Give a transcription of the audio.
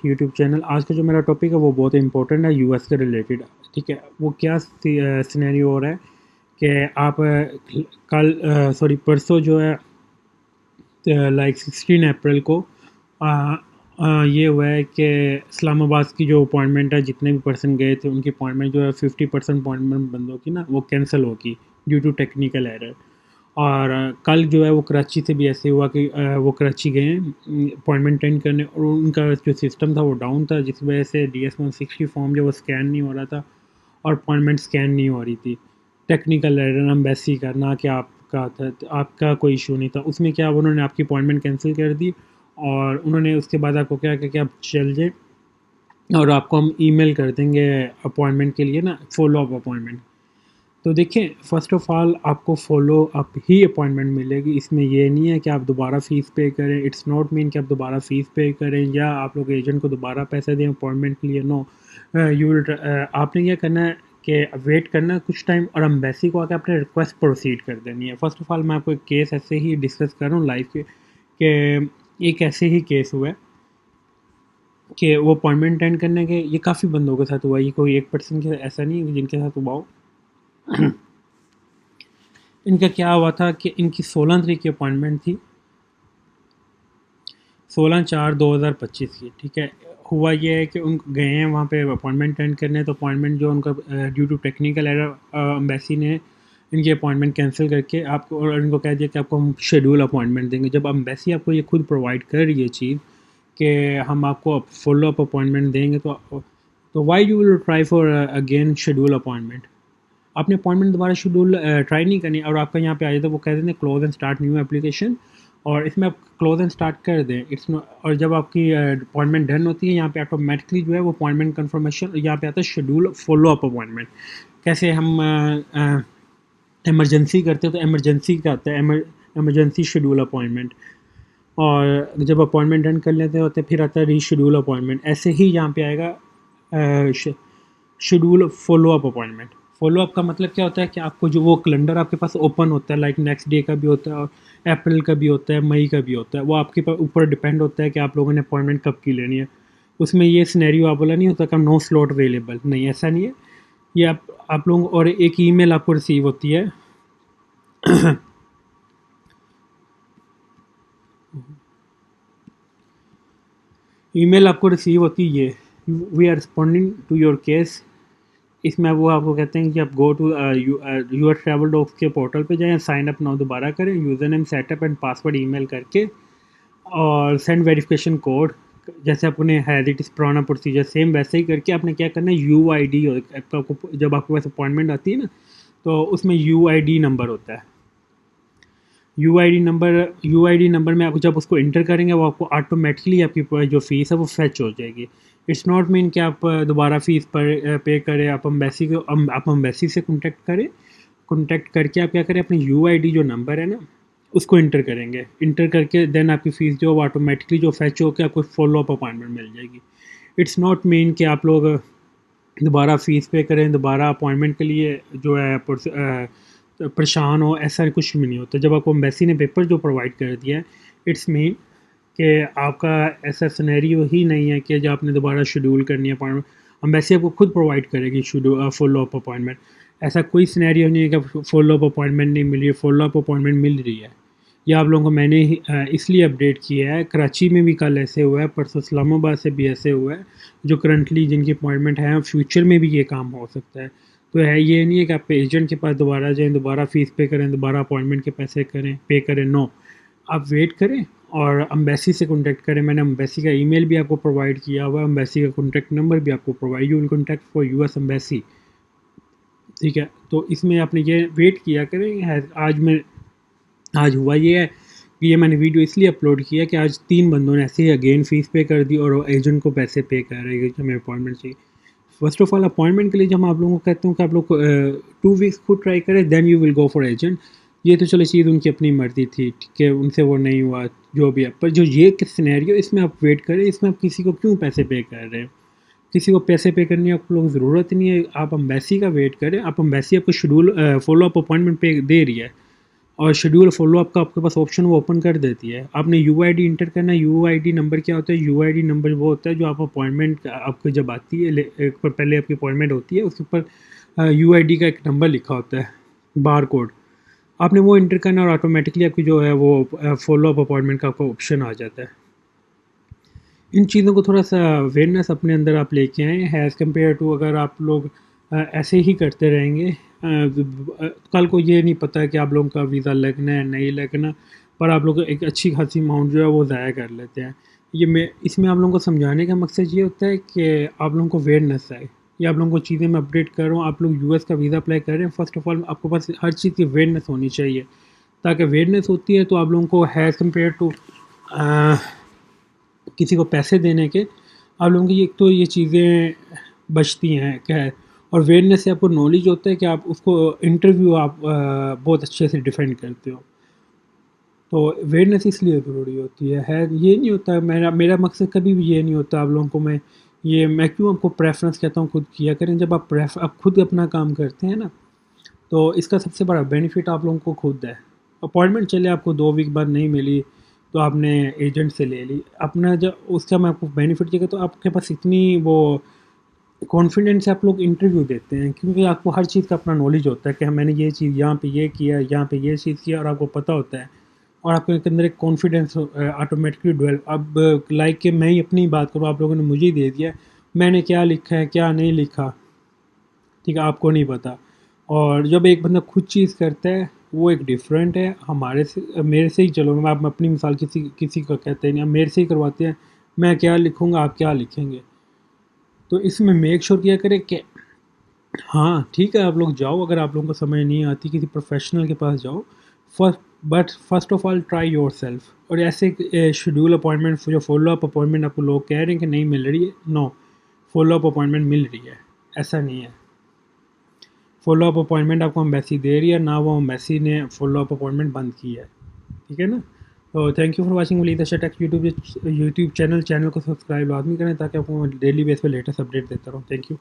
YouTube channel. आज का जो मेरा टॉपिक है वो बहुत इंपॉर्टेंट है, यूएस के रिलेटेड। ठीक है, वो क्या सिनेरियो हो रहा है कि आप परसों जो है लाइक 16 अप्रैल को ये हुआ है कि इस्लामाबाद की जो अपॉइंटमेंट है, जितने भी पर्सन गए थे उनकी अपॉइंटमेंट जो है 50% अपॉइंटमेंट बंदों की ना वो कैंसिल होगी ड्यू टू टेक्निकल एरर। और कल जो है वो कराची से भी ऐसे हुआ कि वो कराची गए हैं अपॉइंटमेंट अटेंड करने, और उनका जो सिस्टम था वो डाउन था, जिस वजह से DS-160 फॉर्म जो वो स्कैन नहीं हो रहा था और अपॉइंटमेंट स्कैन नहीं हो रही थी। टेक्निकल एरर एम्बेसी का, ना कि आपका था, आपका कोई इशू नहीं था उसमें। क्या उन्होंने आपकी अपॉइंटमेंट कैंसिल कर दी और उन्होंने उसके बाद आपको क्या कि आप चल जाए और आपको हम ईमेल कर देंगे अपॉइंटमेंट के लिए ना, फॉलो अप अपॉइंटमेंट। तो देखिए, फ़र्स्ट ऑफ़ ऑल आपको फ़ॉलो अप ही अपॉइंटमेंट मिलेगी। इसमें ये नहीं है कि आप दोबारा फ़ीस पे करें। इट्स नॉट मीन कि आप दोबारा फ़ीस पे करें या आप लोग एजेंट को दोबारा पैसे दें अपॉइंटमेंट के लिए। नो, यू विल आपने क्या करना है कि वेट करना है कुछ टाइम, और एम्बेसी को आके अपने रिक्वेस्ट प्रोसीड कर देनी है। फ़र्स्ट ऑफ़ ऑल मैं आपको एक केस ऐसे ही डिस्कस कर रहा हूँ लाइव के, कि एक ऐसे ही केस हुआ है कि वो अपॉइंटमेंट अटेंड करने के, ये काफ़ी बंदों के साथ हुआ है, ये कोई एक पर्सन के ऐसा नहीं जिनके साथ हुआ हो। इनका क्या हुआ था कि इनकी 16 तारीख की अपॉइंटमेंट थी, 16/4/2025 की। ठीक है, हुआ ये है कि उन गए हैं वहाँ पे अपॉइंटमेंट अटेंड करने, तो अपॉइंटमेंट जो उनका due to technical error embassy ने इनकी अपॉइंटमेंट कैंसिल करके आपको, और इनको कह दिया कि आपको हम शेड्यूल अपॉइंटमेंट देंगे। जब एम्बेसी आपको ये खुद प्रोवाइड कर रही है चीज़ कि हम आपको फॉलो अप अपॉइंटमेंट देंगे, तो why you will try for again schedule appointment. आपने अपॉइंटमेंट दोबारा शेड्यूल ट्राई नहीं करनी, और आपका यहाँ पे आ जाता है वो कहते हैं close and start new application, और इसमें आप क्लोज एंड स्टार्ट कर दें। इट्स और जब आपकी अपॉइंटमेंट डन होती है, यहाँ पे ऑटोमेटिकली जो है वो अपॉइंटमेंट कन्फर्मेशन यहाँ पे आता है शेड्यूल फॉलो अप अपॉइंटमेंट। कैसे हम इमरजेंसी करते हैं तो इमरजेंसी का आता है इमरजेंसी शेड्यूल अपॉइंटमेंट, और जब अपॉइंटमेंट डन कर लेते होते फिर आता है रीशेड्यूल अपॉइंटमेंट। ऐसे ही यहाँ पे आएगा schedule follow up appointment. Follow up का मतलब क्या होता है कि आपको जो वो कैलेंडर आपके पास ओपन होता है, लाइक नेक्स्ट डे का भी होता है और अप्रैल का भी होता है, मई का भी होता है, वो आपके ऊपर डिपेंड होता है कि आप लोगों ने अपॉइंटमेंट कब की लेनी है। उसमें ये सिनेरियो आप बोला नहीं होता कि नो स्लॉट अवेलेबल, नहीं, ऐसा नहीं है। ये आप लोगों, और एक ईमेल आपको रिसीव होती है ईमेल आपको रिसीव होती है ये, we are responding to your case. इसमें वो आपको कहते हैं कि आप go to your travel docs के पोर्टल पे जाएं, साइन अप नाउ दोबारा करें, user name setup and password email करके, और सेंड वेरिफिकेशन कोड। जैसे अपने हैज़ इट इज़ पुराना प्रोसीजर सेम वैसे ही करके आपने क्या करना है, UID आपको, जब आपके पास अपॉइंटमेंट आती है ना, तो उसमें UID नंबर होता है। UID नंबर में आप जब उसको इंटर करेंगे वो आपको ऑटोमेटिकली आपकी जो फ़ीस है वो फेच हो जाएगी। इट्स नॉट मीन कि आप दोबारा फ़ीस पर पे करें। आप एम्बेसी से कॉन्टैक्ट करें, कॉन्टैक्ट करके आप क्या करें, अपनी UID जो नंबर है ना उसको इंटर करेंगे, इंटर करके देन आपकी फ़ीस जो ऑटोमेटिकली जो फेच होकर आपको फॉलो अप अपॉइंटमेंट मिल जाएगी। इट्स नॉट मीन कि आप लोग दोबारा फ़ीस पे करें, दोबारा अपॉइंटमेंट के लिए जो है परेशान हो, ऐसा कुछ भी नहीं होता। जब आपको एम्बेसी ने पेपर जो प्रोवाइड कर दिया है, इट्स मीन कि आपका ऐसा सिनेरियो ही नहीं है कि जब आपने दोबारा शेड्यूल करनी है अपॉइंटमेंट, एम्बेसी आपको खुद प्रोवाइड करेगी शेड्यूल फॉलो अप अपॉइंटमेंट। ऐसा कोई सिनेरियो नहीं है कि फॉलो अप अपॉइंटमेंट नहीं मिल रही है, फॉलो अप अपॉइंटमेंट मिल रही है। यह आप लोगों को मैंने इसलिए अपडेट किया है। कराची में भी कल ऐसे हुआ है, परसों इस्लामाबाद से भी ऐसे हुआ है। जो करंटली जिनकी अपॉइंटमेंट है, फ्यूचर में भी ये काम हो सकता है। तो है, ये नहीं है कि आप एजेंट के पास दोबारा जाएं, दोबारा फ़ीस पे करें, दोबारा अपॉइंटमेंट के पैसे पे करें। नो, आप वेट करें और एम्बेसी से कॉन्टैक्ट करें। मैंने एम्बेसी का ईमेल भी आपको प्रोवाइड किया हुआ है, एम्बेसी का कॉन्टैक्ट नंबर भी आपको provide, you will contact for US embassy. ठीक है, तो इसमें आपने ये वेट किया करें। आज हुआ ये है कि ये मैंने वीडियो इसलिए अपलोड किया कि आज 3 बंदों ने ऐसे ही अगेन फ़ीस पे कर दी और एजेंट को पैसे पे कर रहे हैं कि हमें अपॉइंटमेंट चाहिए। फर्स्ट ऑफ ऑल, अपॉइंटमेंट के लिए जब मैं आप लोगों को कहता हूँ कि आप लोग 2 वीक्स खुद ट्राई करें, then you will go for agent. ये तो चलो चीज़ उनकी अपनी मर्ज़ी थी, ठीक है, उनसे वो नहीं हुआ जो भी है, पर जो ये सिनेरियो, इसमें आप वेट करें। इसमें आप किसी को क्यों पैसे पे कर रहे हैं? किसी को पैसे पे करने की आप लोगों को ज़रूरत नहीं है। आप एम्बेसी का वेट करें, आप एम्बेसी आपको शेड्यूल फॉलो अप अपॉइंटमेंट पे दे रही है, और शेड्यूल फॉलो अप का आपके पास ऑप्शन वो ओपन कर देती है। आपने यूआईडी इंटर करना है। यूआईडी नंबर क्या होता है? यूआईडी नंबर वो होता है जो आप अपॉइंटमेंट आपको जब आती है, एक पर पहले आपकी अपॉइंटमेंट होती है, उसके ऊपर यूआईडी का एक नंबर लिखा होता है, बार कोड। आपने वो इंटर करना और ऑटोमेटिकली आपकी जो है वो फॉलो अप अपॉइंटमेंट का आपका ऑप्शन आ जाता है। इन चीज़ों को थोड़ा सा अवेयरनेस अपने अंदर आप लेके आएँ एज़ कम्पेयर टू अगर आप लोग ऐसे ही करते रहेंगे। कल को ये नहीं पता कि आप लोगों का वीज़ा लगना है नहीं लगना, पर आप लोग एक अच्छी खासी अमाउंट जो है वो ज़ाया कर लेते हैं। ये मैं इसमें आप लोगों को समझाने का मकसद ये होता है कि आप लोगों को अवेयरनेस आए, या आप लोगों को चीज़ें मैं अपडेट कर रहा हूँ। आप लोग यूएस का वीज़ा अप्लाई कर रहे हैं, फ़र्स्ट ऑफ़ ऑल आपके पास हर चीज़ की अवेयरनेस होनी चाहिए, ताकि अवेयरनेस होती है तो आप लोगों को एज़ कम्पेयर टू किसी को पैसे देने के, आप लोगों की एक तो ये चीज़ें बचती हैं क्या है, और अवेयरनेस से आपको नॉलेज होता है कि आप उसको इंटरव्यू आप बहुत अच्छे से डिफेंड करते हो। तो अवेयरनेस इसलिए ज़रूरी होती है। ये नहीं होता, मेरा मेरा मकसद कभी भी ये नहीं होता आप लोगों को मैं क्यों आपको प्रेफरेंस कहता हूँ खुद किया करें। जब आप खुद अपना काम करते हैं ना, तो इसका सबसे बड़ा बेनिफिट आप लोगों को खुद है। अपॉइंटमेंट चले आपको 2 वीक बाद नहीं मिली, तो आपने एजेंट से ले ली अपना, जब उसका मैं आपको बेनिफिट देगा तो आपके पास इतनी वो कॉन्फिडेंस से आप लोग इंटरव्यू देते हैं, क्योंकि आपको हर चीज़ का अपना नॉलेज होता है कि हाँ, मैंने ये चीज़ यहाँ पे ये किया, यहाँ पे ये चीज़ किया, और आपको पता होता है, और आपके अंदर एक कॉन्फिडेंस ऑटोमेटिकली डेवलप। अब लाइक कि मैं ही अपनी बात करूँ, आप लोगों ने मुझे ही दे दिया, मैंने क्या लिखा है क्या नहीं लिखा, ठीक है, आपको नहीं पता। और जब एक बंदा खुद चीज़ करता है वो एक डिफरेंट है हमारे से। मेरे से ही चलो, मैं आप अपनी मिसाल किसी किसी को कहते नहीं, आप मेरे से ही करवाते हैं, मैं क्या लिखूँगा आप क्या लिखेंगे। तो इसमें मेक श्योर किया करें कि हाँ ठीक है, आप लोग जाओ, अगर आप लोगों को समझ नहीं आती किसी प्रोफेशनल के पास जाओ first, but first of all try your self. और ऐसे शेड्यूल अपॉइंटमेंट जो फॉलो अप अपॉइंटमेंट आपको लोग कह रहे हैं कि नहीं मिल रही है, नो, फॉलो अप अपॉइंटमेंट मिल रही है, ऐसा नहीं है। फॉलो अप अपॉइंटमेंट आपको एम्बेसी दे रही है ना, वो एम्बेसी ने फॉलो अप अपॉइंटमेंट बंद की है, ठीक है ना। तो thank you for watching Waleed Arshad tech YouTube channel को सब्सक्राइब लाजमी करें ताकि आपको डेली बेस पे लेटेस्ट अपडेट देता रहूँ। Thank you.